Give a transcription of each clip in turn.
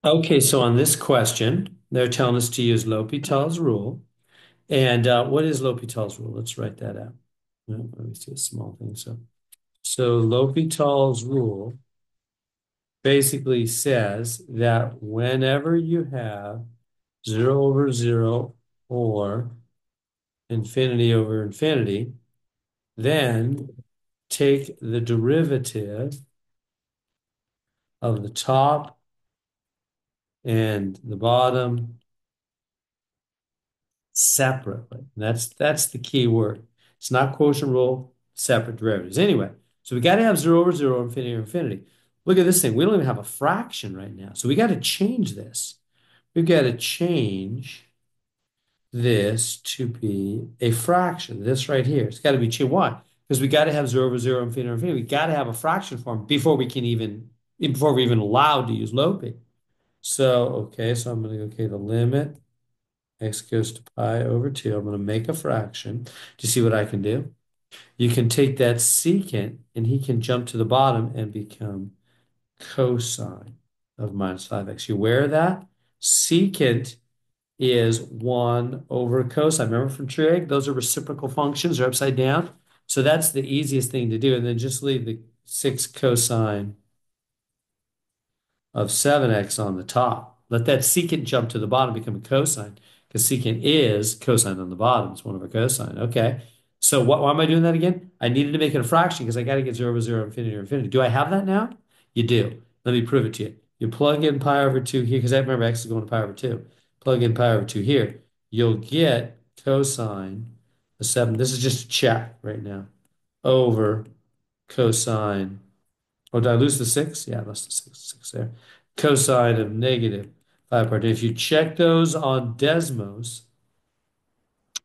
Okay, so on this question, they're telling us to use L'Hopital's rule. And what is L'Hopital's rule? Let's write that out. Let me see a small thing. So L'Hopital's rule basically says that whenever you have 0 over 0 or infinity over infinity, then take the derivative of the top and the bottom separately. That's the key word. It's not quotient rule, separate derivatives. Anyway, so we got to have 0 over 0, infinity over infinity. Look at this thing. We don't even have a fraction right now. So we got to change this. We've got to change this to be a fraction. This right here. It's got to be changed. Why? Because we got to have 0 over 0, infinity over infinity. We got to have a fraction form before we're even allowed to use LOPI. So, okay, so I'm going to go, okay, the limit x goes to pi over 2. I'm going to make a fraction. Do you see what I can do? You can take that secant and he can jump to the bottom and become cosine of minus 5x. You aware of that? Secant is 1 over cosine. Remember from trig? Those are reciprocal functions. They're upside down. So that's the easiest thing to do. And then just leave the 6 cosine of 7x on the top. Let that secant jump to the bottom, become a cosine, because secant is cosine on the bottom. It's 1 over cosine. Okay. So why am I doing that again? I needed to make it a fraction because I got to get 0 over 0, infinity or infinity. Do I have that now? You do. Let me prove it to you. You plug in pi over 2 here, because I remember x is going to pi over 2. Plug in pi over 2 here. You'll get cosine of 7. This is just a check right now. Over cosine. Oh, did I lose the 6? Yeah, I lost the 6 there. Cosine of negative 5 part 2. If you check those on Desmos,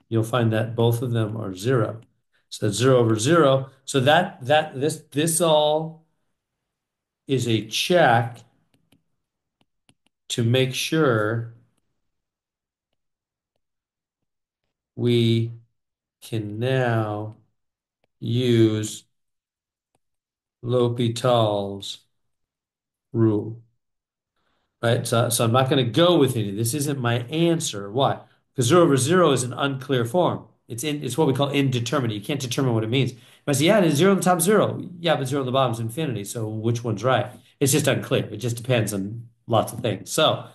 you'll find that both of them are 0. So that's 0 over 0. So this all is a check to make sure we can now use L'Hopital's rule. Right? So I'm not going to go with any. This isn't my answer. Why? Because 0 over 0 is an unclear form. It's what we call indeterminate. You can't determine what it means. I say, yeah, it is 0 on the top, 0. Yeah, but 0 on the bottom is infinity. So which one's right? It's just unclear. It just depends on lots of things. So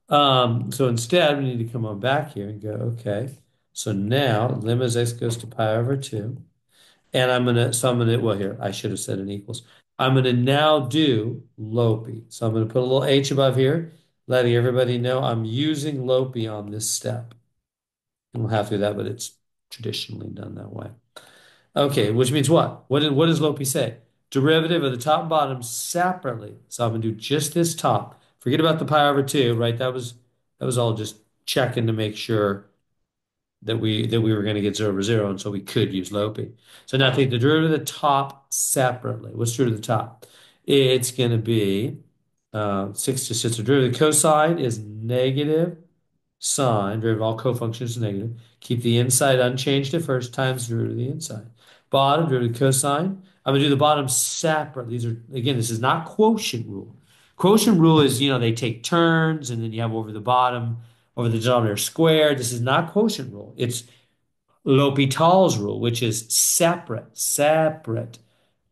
instead, we need to come on back here and go, okay. So now limit as x goes to pi over 2. And well, here, I should have said an equals. I'm gonna now do Lopi. So I'm gonna put a little H above here, letting everybody know I'm using Lopi on this step. You don't have to do that, but it's traditionally done that way. Okay, which means what? What does Lopi say? Derivative of the top and bottom separately. So I'm gonna do just this top. Forget about the pi over 2, right? That was all just checking to make sure that we were going to get 0 over 0, and so we could use Lopi. So now take the derivative of the top separately. What's true to the top? It's going to be 6 to 6. The derivative of the cosine is negative sine. Derivative of all cofunctions is negative. Keep the inside unchanged at first times the derivative of the inside. Bottom, derivative of cosine. I'm going to do the bottom separate. Again, this is not quotient rule. Quotient rule is, they take turns and then you have over the bottom, over the denominator squared. This is not quotient rule. It's L'Hopital's rule, which is separate.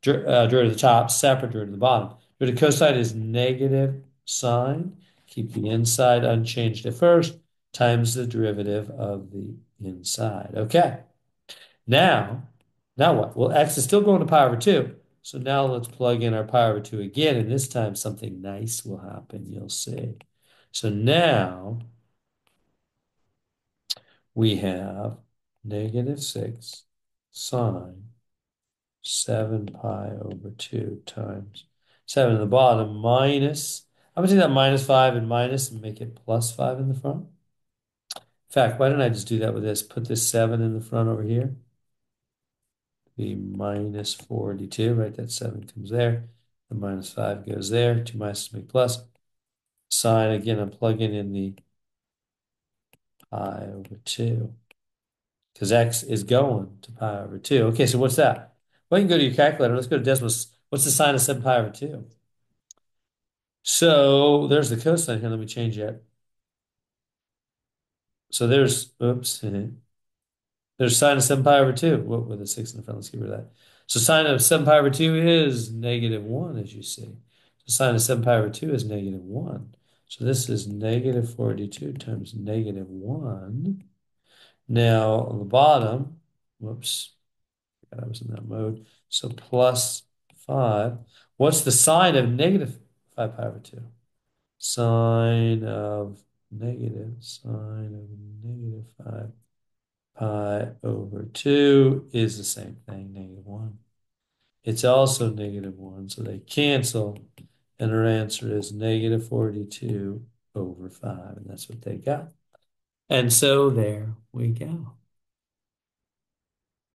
Derivative of the top, separate derivative of the bottom. Derivative of cosine is negative sine. Keep the inside unchanged at first, times the derivative of the inside. Okay. Now, now what? Well, x is still going to pi over 2. So now let's plug in our pi over 2 again, and this time something nice will happen, you'll see. So now we have negative 6 sine 7 pi over 2 times 7 in the bottom minus, I'm going to take that minus 5 and minus and make it plus 5 in the front. In fact, why don't I just do that with this? Put this 7 in the front over here. Be minus 42, right? That 7 comes there. The minus 5 goes there. 2 minus make plus. Sine, again, I'm plugging in the pi over 2. Because x is going to pi over 2. Okay, so what's that? Well, you can go to your calculator. Let's go to decimals. What's the sine of 7 pi over 2? So there's the cosine here. Let me change that. So there's, oops, there's sine of 7 pi over 2. What with a 6 in the front? Let's get rid of that. So sine of 7 pi over 2 is negative 1, as you see. So sine of 7 pi over 2 is negative 1. So this is negative 42 times negative 1. Now, on the bottom, whoops, I was in that mode. So plus 5. What's the sine of negative 5 pi over 2? Sine of negative 5 pi over 2 is the same thing, negative 1. It's also negative 1, so they cancel, and our answer is negative 42 over 5, and that's what they got. And so there we go.